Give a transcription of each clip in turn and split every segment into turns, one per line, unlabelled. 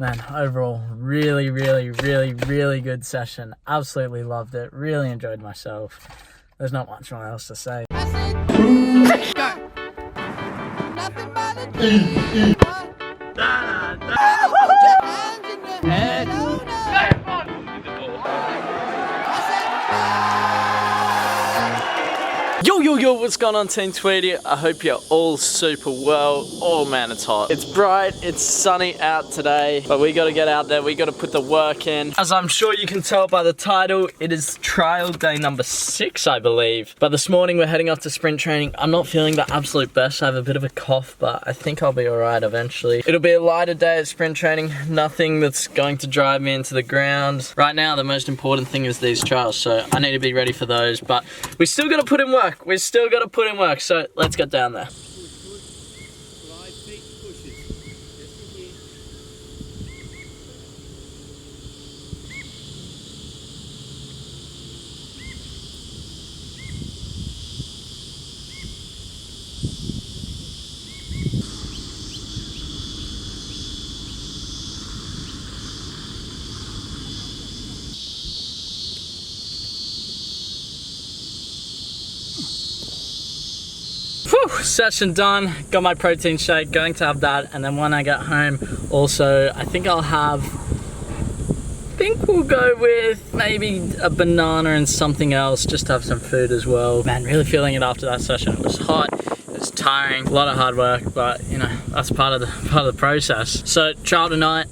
Man, overall, really good session. Absolutely loved it. Really enjoyed myself. There's not much more else to say. Yo, what's going on, Team Tweedy? I hope you're all super well. Oh man, it's hot. It's bright, it's sunny out today, but we gotta get out there, we gotta put the work in. As I'm sure you can tell by the title, it is trial day number 6, I believe. But this morning we're heading off to sprint training. I'm not feeling the absolute best. I have a bit of a cough, but I think I'll be all right eventually. It'll be a lighter day at sprint training. Nothing that's going to drive me into the ground. Right now, the most important thing is these trials, so I need to be ready for those, but we still gotta put in work. We still got to put in work, so let's get down there. Whew, session done, got my protein shake, going to have that, and then when I get home, also, I think we'll go with maybe a banana and something else, just to have some food as well. Man, really feeling it after that session. It was hot, it was tiring, a lot of hard work, but you know, that's part of the process. So, trial tonight,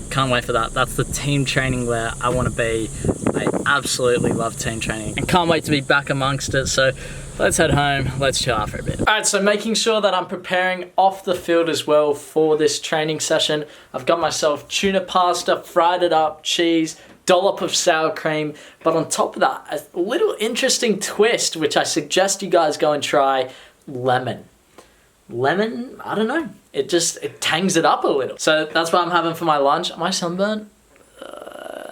can't wait for that. That's the team training where I want to be. I absolutely love team training and can't wait to be back amongst it. So let's head home, let's chill out for a bit. All right, so making sure that I'm preparing off the field as well for this training session. I've got myself tuna pasta, fried it up, cheese, dollop of sour cream, but on top of that, a little interesting twist, which I suggest you guys go and try, lemon. Lemon, I don't know, it tangs it up a little. So that's what I'm having for my lunch. Am I sunburnt?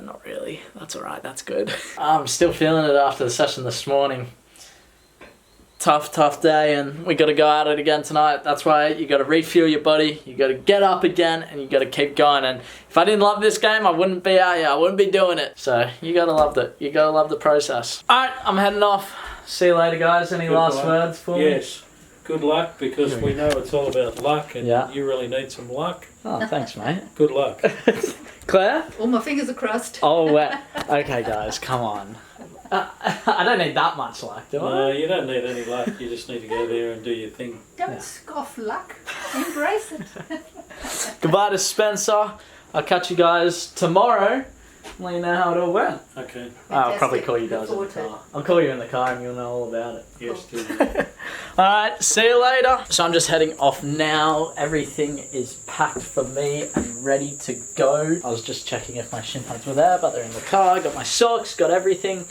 Not really, that's all right, that's good. I'm still feeling it after the session this morning. Tough day, and we got to go at it again tonight. That's why you got to refuel your body, you got to get up again, and you got to keep going. And if I didn't love this game, I wouldn't be out here, I wouldn't be doing it. So you got to love it, you got to love the process. All right, I'm heading off. See you later, guys. Any last words for me?
Yes. Good luck, because we know it's all about luck, and you really need some luck.
Oh, thanks, mate.
Good luck.
Claire?
All my fingers are crossed.
Oh, okay, guys, come on. I don't need that much luck, do I?
No, you don't need any luck. You just need to go there and do your thing.
Don't scoff luck. Embrace it.
Goodbye to Spencer. I'll catch you guys tomorrow. Let you know how it all went.
Okay.
I'll probably call you guys in the car. I'll call you in the car and you'll know all about it.
Yes, do.
Alright, see you later. So I'm just heading off now. Everything is packed for me and ready to go. I was just checking if my shin pads were there, but they're in the car. Got my socks, got everything.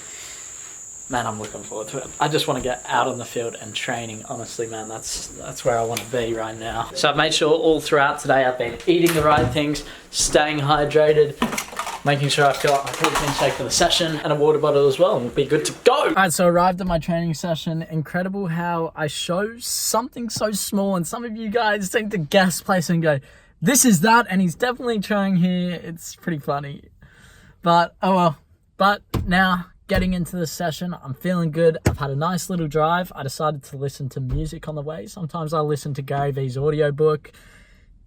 Man, I'm looking forward to it. I just want to get out on the field and training. Honestly, man, that's where I want to be right now. So I've made sure all throughout today I've been eating the right things, staying hydrated, making sure I fill up my protein shake for the session and a water bottle as well, and we'll be good to go. All right, so arrived at my training session. Incredible how I show something so small and some of you guys seem to guess place and go, this is that, and he's definitely trying here. It's pretty funny, but oh well. But now, getting into the session, I'm feeling good. I've had a nice little drive. I decided to listen to music on the way. Sometimes I listen to Gary V's audiobook,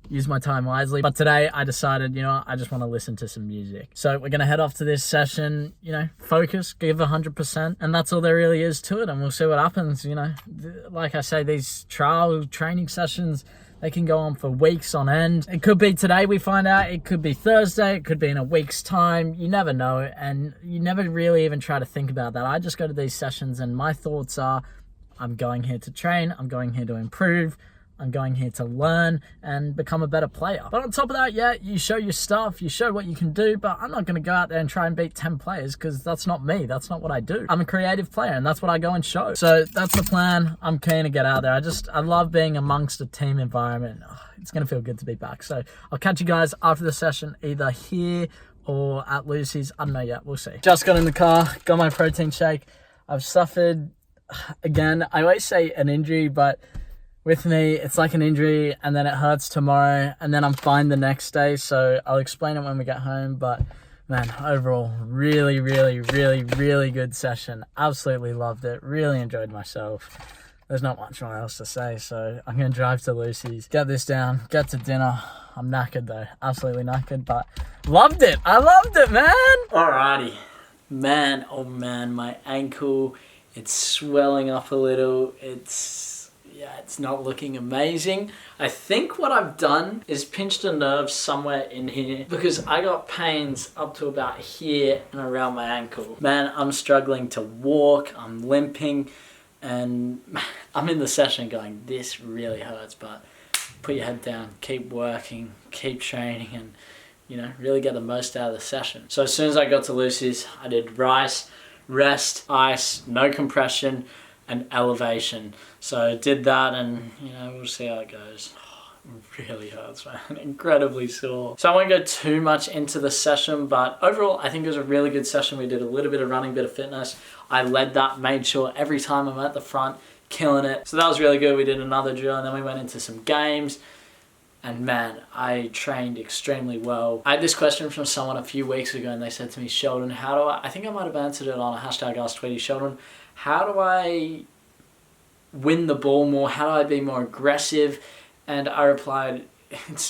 use my time wisely. But today I decided, you know, I just want to listen to some music. So we're going to head off to this session, you know, focus, give 100%. And that's all there really is to it. And we'll see what happens, you know. Like I say, these trial training sessions, they can go on for weeks on end. It could be today we find out. It could be Thursday. It could be in a week's time. You never know. And you never really even try to think about that. I just go to these sessions and my thoughts are, I'm going here to train. I'm going here to improve. I'm going here to learn and become a better player. But on top of that, yeah, you show your stuff, you show what you can do, but I'm not going to go out there and try and beat 10 players because that's not me. That's not what I do. I'm a creative player and that's what I go and show. So that's the plan. I'm keen to get out there. I love being amongst a team environment. It's going to feel good to be back. So I'll catch you guys after the session, either here or at Lucy's. I don't know yet. We'll see. Just got in the car, got my protein shake. I've suffered, again, I always say an injury, but with me, it's like an injury, and then it hurts tomorrow, and then I'm fine the next day, so I'll explain it when we get home. But man, overall, really, really, really, really good session. Absolutely loved it. Really enjoyed myself. There's not much more else to say, so I'm going to drive to Lucy's, get this down, get to dinner. I'm knackered though, absolutely knackered, but loved it. I loved it, man. Alrighty. Man, oh man, my ankle, it's swelling up a little. It's not looking amazing. I think what I've done is pinched a nerve somewhere in here because I got pains up to about here and around my ankle. Man, I'm struggling to walk, I'm limping, and I'm in the session going, this really hurts, but put your head down, keep working, keep training, and really get the most out of the session. So as soon as I got to Lucy's, I did rice, rest, ice, no compression, and elevation. So I did that, and we'll see how it goes. It really hurts, man. Incredibly sore. So I won't go too much into the session, but overall I think it was a really good session. We did a little bit of running, bit of fitness. I led that, made sure every time I'm at the front, killing it. So that was really good. We did another drill, and then we went into some games. And man, I trained extremely well. I had this question from someone a few weeks ago, and they said to me, Sheldon, how do I think I might have answered it on a hashtag #AskTweety, Sheldon, how do I win the ball more? How do I be more aggressive? And I replied,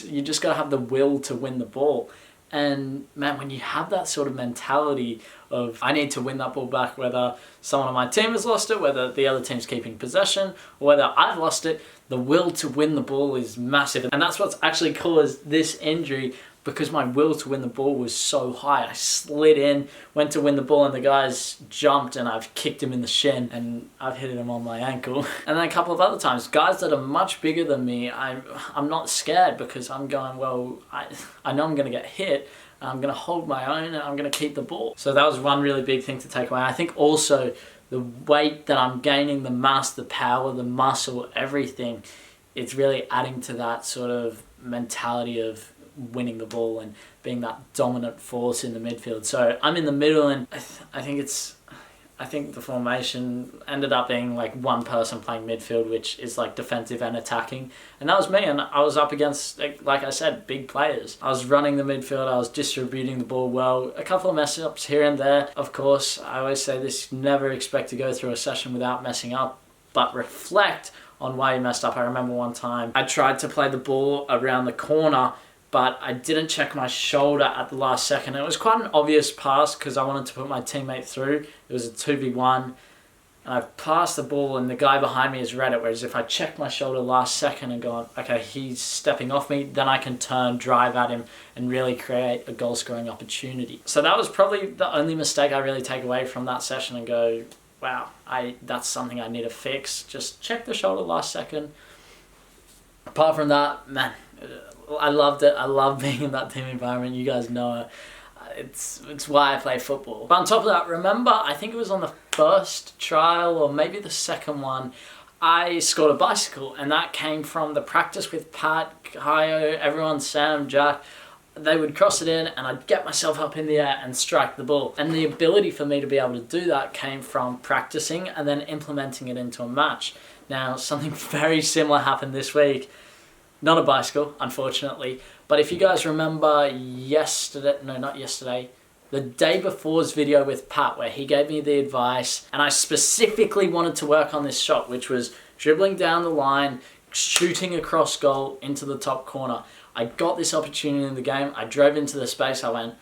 you just got to have the will to win the ball. And man, when you have that sort of mentality of I need to win that ball back, whether someone on my team has lost it, whether the other team's keeping possession, or whether I've lost it, the will to win the ball is massive. And that's what's actually caused this injury, because my will to win the ball was so high. I slid in, went to win the ball, and the guys jumped, and I've kicked him in the shin, and I've hit him on my ankle. And then a couple of other times, guys that are much bigger than me, I'm not scared, because I'm going, well, I know I'm going to get hit, and I'm going to hold my own, and I'm going to keep the ball. So that was one really big thing to take away. I think also the weight that I'm gaining, the mass, the power, the muscle, everything, it's really adding to that sort of mentality of winning the ball and being that dominant force in the midfield. So I'm in the middle, and I think the formation ended up being like one person playing midfield, which is like defensive and attacking, and that was me. And I was up against, like I said, big players. I was running the midfield, I was distributing the ball well, a couple of mess ups here and there. Of course, I always say this, never expect to go through a session without messing up, but reflect on why you messed up. I remember one time I tried to play the ball around the corner, but I didn't check my shoulder at the last second. It was quite an obvious pass because I wanted to put my teammate through. It was a 2v1, and I passed the ball, and the guy behind me has read it, whereas if I check my shoulder last second and go, okay, he's stepping off me, then I can turn, drive at him, and really create a goal-scoring opportunity. So that was probably the only mistake I really take away from that session and go, wow, that's something I need to fix. Just check the shoulder last second. Apart from that, man, I loved it. I love being in that team environment. You guys know it. It's why I play football. But on top of that, remember, I think it was on the first trial or maybe the second one, I scored a bicycle, and that came from the practice with Pat, Kayo, everyone, Sam, Jack. They would cross it in, and I'd get myself up in the air and strike the ball. And the ability for me to be able to do that came from practicing and then implementing it into a match. Now, something very similar happened this week. Not a bicycle, unfortunately. But if you guys remember the day before's video with Pat, where he gave me the advice, and I specifically wanted to work on this shot, which was dribbling down the line, shooting across goal into the top corner. I got this opportunity in the game. I drove into the space. I went,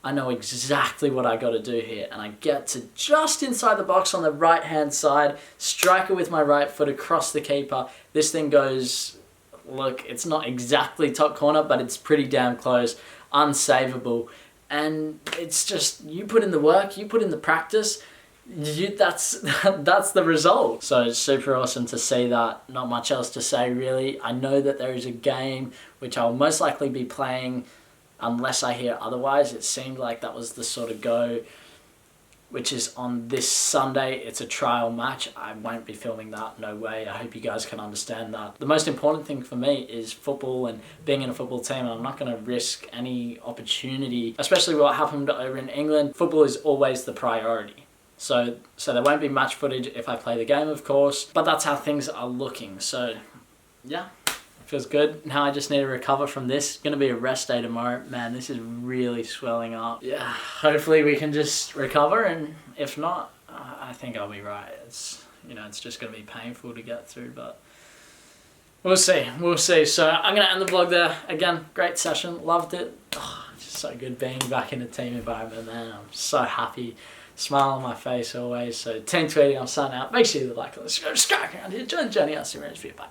I know exactly what I got to do here. And I get to just inside the box on the right-hand side, strike it with my right foot across the keeper. This thing goes, look, it's not exactly top corner, but it's pretty damn close, unsavable. And it's just, you put in the work, you put in the practice, that's the result. So it's super awesome to see that. Not much else to say, really. I know that there is a game which I'll most likely be playing unless I hear otherwise. It seemed like that was the sort of go, which is on this Sunday. It's a trial match. I won't be filming that, no way. I hope you guys can understand that. The most important thing for me is football and being in a football team, and I'm not going to risk any opportunity, especially what happened over in England. Football is always the priority. So there won't be match footage if I play the game, of course, but that's how things are looking. So yeah, feels good. Now I just need to recover from this. It's gonna be a rest day tomorrow. Man, this is really swelling up. Yeah, hopefully we can just recover, and if not, I think I'll be right. It's, you know, it's just gonna be painful to get through, but we'll see. We'll see. So I'm gonna end the vlog there. Again, great session. Loved it. Oh, just so good being back in a team environment, man. I'm so happy. Smile on my face always. So Team Tweedy, I'm signing out. Make sure you like, let's go, around here. Join the journey. I'll see you around. Bye.